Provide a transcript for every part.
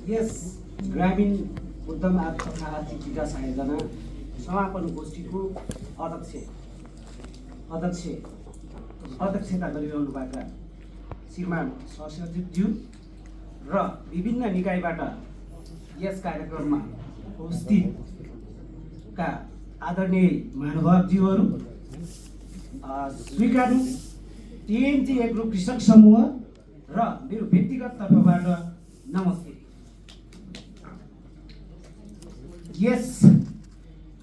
यस ग्रामीण उद्यम तथा आर्थिक विकास आयोजना समापन गोष्ठीको अध्यक्षता गरिरहनुभएका श्रीमान सहसचिवज्यू र विभिन्न निकायबाट यस कार्यक्रममा उपस्थितका आदरणीय महानुभावज्यूहरू, स्वीकार्नु टिएमजी एग्रो कृषक समूह र मेरो व्यक्तिगत तर्फबाट नमस्ते। यस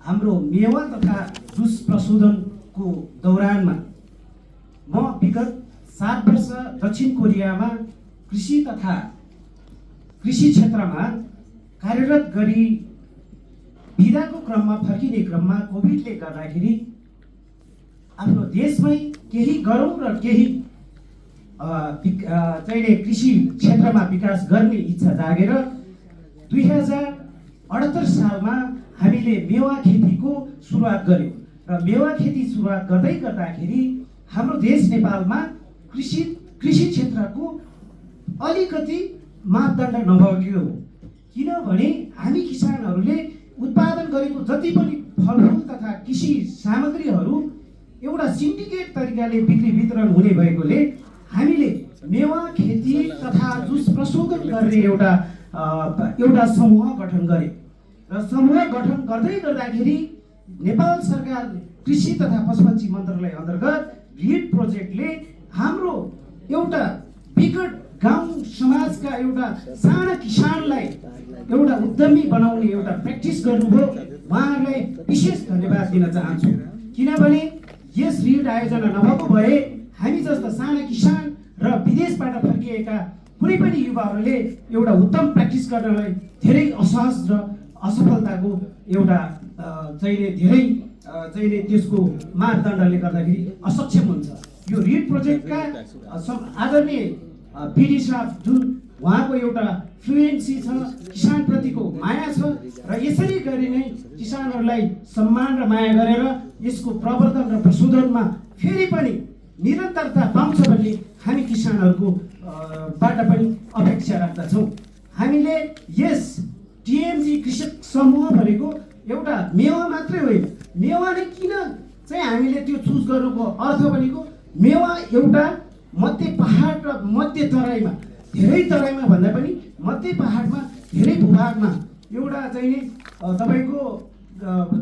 हाम्रो मेवा तथा जुस प्रशोधनको दौरानमा म विगत 7 वर्ष दक्षिण कोरियामा कृषि क्षेत्रमा कार्यरत गरी बिदाको क्रममा फर्किने क्रममा कोभिडले गर्दाखेरि आफ्नो देशमै केही गरौँ र केही चाहिँ कृषि क्षेत्रमा विकास गर्ने इच्छा जागेर 2078 सालमा हामीले मेवा खेतीको सुरुवात गर्यौँ र मेवा खेती सुरुवात गर्दाखेरि हाम्रो देश नेपालमा कृषि क्षेत्रको अलिकति मापदण्ड नभएको हो। किनभने हामी किसानहरूले उत्पादन गरेको जति पनि फलफुल तथा कृषि सामग्रीहरू एउटा सिन्डिकेट तरिकाले बिक्री वितरण हुने भएकोले हामीले मेवा खेती तथा जुस प्रशोधन गर्ने एउटा समूह गठन गरे र समूह गठन गर्दाखेरि नेपाल सरकार कृषि तथा पशुपक्षी मन्त्रालय अन्तर्गत रिड प्रोजेक्टले हाम्रो एउटा विकट गाउँ समाजका एउटा साना किसानलाई एउटा उद्यमी बनाउने एउटा प्र्याक्टिस गर्नुभयो। उहाँहरूलाई विशेष धन्यवाद दिन चाहन्छु। किनभने यस रिड आयोजना नभएको भए हामी जस्ता साना किसान र विदेशबाट फर्किएका कुनै पनि युवाहरूले एउटा उत्तम प्र्याक्टिस गर्नलाई धेरै असहज र असफलताको एउटा धेरै त्यसको मापदण्डले गर्दाखेरि असक्षम हुन्छ। यो रिड प्रोजेक्टका आदरणीय पिडी साहब जुन उहाँको एउटा फ्लुएन्सी छ, किसानप्रतिको माया छ र यसरी गरी नै किसानहरूलाई सम्मान र माया गरेर यसको प्रवर्धन र प्रशोधनमा फेरि पनि निरन्तरता पाउँछ भन्ने हामी किसानहरूको बाट पनि अपेक्षा राख्दछौँ। हामीले यस टिएमजी कृषक समूह भनेको एउटा मेवा मात्रै होइन। मेवा नै किन चाहिँ हामीले त्यो चुज गर्नुको अर्थ भनेको मेवा एउटा मध्य पहाड र मध्य तराईमा, धेरै तराईमा भन्दा पनि मध्य पहाडमा धेरै भूभागमा एउटा चाहिँ तपाईँको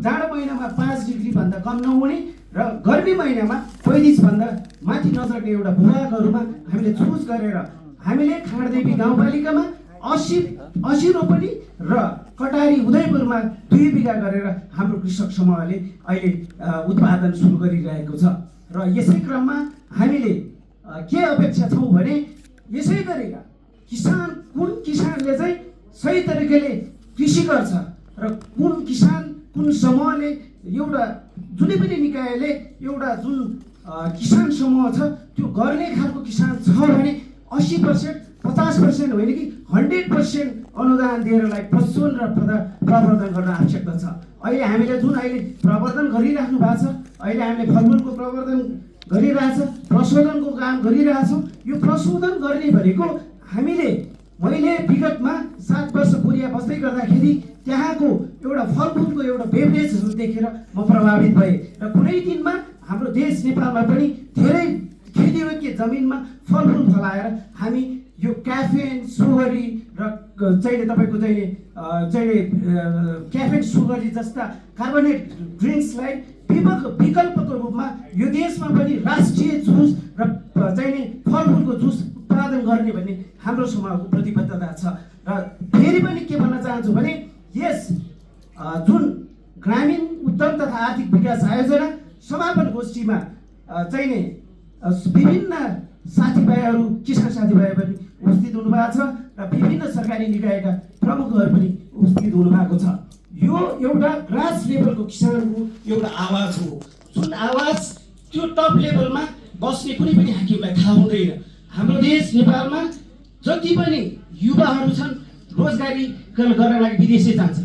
जाडो महिनामा 5 डिग्री भन्दा कम नहुने र गर्मी महिनामा 35 भन्दा माथि नसक्ने एउटा भूभागहरूमा हामीले चुज गरेर हामीले खाँडदेवी गाउँपालिकामा 80 रोपनी र कटारी उदयपुरमा 2 बिघा गरेर हाम्रो कृषक समूहले अहिले उत्पादन सुरु गरिरहेको छ र यसै क्रममा हामीले के अपेक्षा छौँ भने यसै गरेका कुन किसानले चाहिँ सही तरिकाले कृषि गर्छ र कुन समूहले एउटा जुनै पनि निकायले एउटा जुन किसान समूह छ त्यो गर्ने खालको किसान छ भने 80% 50% होइन कि 100% अनुदान दिएरलाई प्रशोधन र प्रवर्धन गर्न आवश्यकता छ। अहिले हामीले जुन प्रवर्धन गरिराख्नु भएको छ, अहिले हामीले फलफुलको प्रवर्धन गरिरहेछ, प्रशोधनको काम गरिरहेछौँ। यो प्रशोधन गर्ने भनेको मैले विगतमा 7 वर्ष कोरिया बस्दै गर्दाखेरि त्यहाँको एउटा फलफुलको एउटा बेभरेजहरू देखेर म प्रभावित भएँ र कुनै दिनमा हाम्रो देश नेपालमा पनि धेरै खेतीयोग्य जमिनमा फलफुल फलाएर हामी यो क्याफेन सुगरी र तपाईँको क्याफेन सुगरी जस्ता कार्बोनेट ड्रिङ्क्सलाई विकल्पको रूपमा यो देशमा पनि राष्ट्रिय जुस र फलफुलको जुस उत्पादन गर्ने भन्ने हाम्रो समूहको प्रतिबद्धता छ। र फेरि पनि के भन्न चाहन्छु भने यस जुन ग्रामीण उद्यम तथा आर्थिक विकास आयोजना समापन गोष्ठीमा विभिन्न साथीभाइहरू, किसान साथीभाइ पनि उपस्थित हुनुभएको छ र विभिन्न सरकारी निकायका प्रमुखहरू पनि उपस्थित हुनुभएको छ। यो एउटा ग्रास लेभलको किसानको एउटा आवाज हो, जुन आवाज त्यो टप लेभलमा बस्ने कुनै पनि हाकिमलाई थाहा हुँदैन। हाम्रो देश नेपालमा जति पनि युवाहरू छन् रोजगारी गर्न लागि विदेशै जान्छ।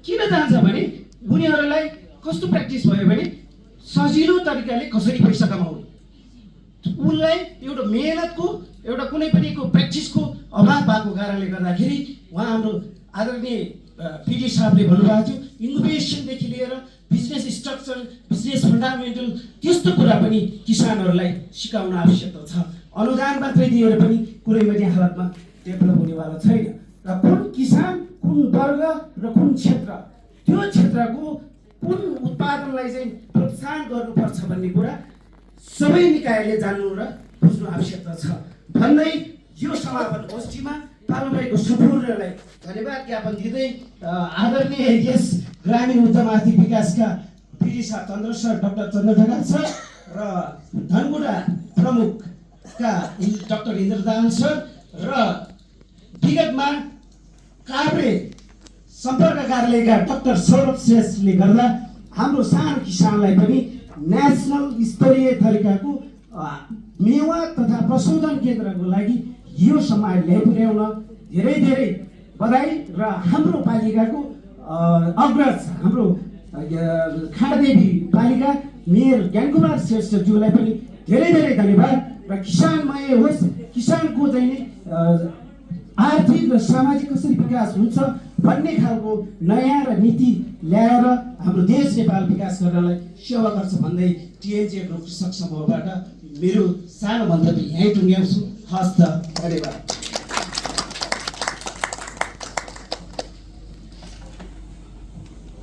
किन जान्छ भने उनीहरूलाई कस्तो प्र्याक्टिस भयो भने सजिलो तरिकाले कसरी पैसा कमाउने, उनलाई एउटा मेहनतको एउटा कुनै पनि प्र्याक्टिसको अभाव भएको कारणले गर्दाखेरि उहाँ हाम्रो आदरणीय पिडी साहबले भन्नुभएको थियो इनोभेसनदेखि लिएर बिजनेस स्ट्रक्चर बिजनेस फन्डामेन्टल त्यस्तो कुरा पनि किसानहरूलाई सिकाउन आवश्यकता छ। अनुदान मात्रै दिएर पनि कुनै पनि हालतमा डेभलप हुनेवाला छैन र कुन किसान कुन वर्ग र कुन क्षेत्र त्यो क्षेत्रको कुन उत्पादनलाई चाहिँ प्रोत्साहन गर्नुपर्छ भन्ने कुरा सबै निकायले जान्नु र बुझ्नु आवश्यकता छ भन्दै यो समापन गोष्ठीमा पालुभाइको सुपुत्रलाई धन्यवाद ज्ञापन दिँदै आदरणीय यस ग्रामीण उद्यम आर्थिक विकासका पिडी चन्द्र सर डाक्टर चन्द्र ढकाल सर र धनकुटा प्रमुखका डाक्टर इन्द्रदान सर र विगतमा काभ्रे सम्पर्क कार्यालयका डाक्टर सौरभ श्रेष्ठले गर्दा हाम्रो सानो किसानलाई पनि नेसनल स्तरीय तरिकाको मेवा तथा प्रशोधन केन्द्रको लागि यो समाज ल्याइपुर्याउन धेरै धेरै बधाई र हाम्रो पालिकाको अग्रज हाम्रो खाँडादेवी पालिका मेयर ज्ञानकुमार श्रेष्ठज्यूलाई पनि धेरै धेरै धन्यवाद र किसानमय होस् किसानको चाहिँ आर्थिक र सामाजिक कसरी विकास हुन्छ भन्ने खालको नयाँ र नीति ल्याएर हाम्रो देश नेपाल विकास गर्नलाई सेवा गर्छ भन्दै टिएनजी कृषक समूहबाट मेरो सानो मन्तव्य यहीँ टुङ्ग्याउँछु। हस्त धन्यवाद।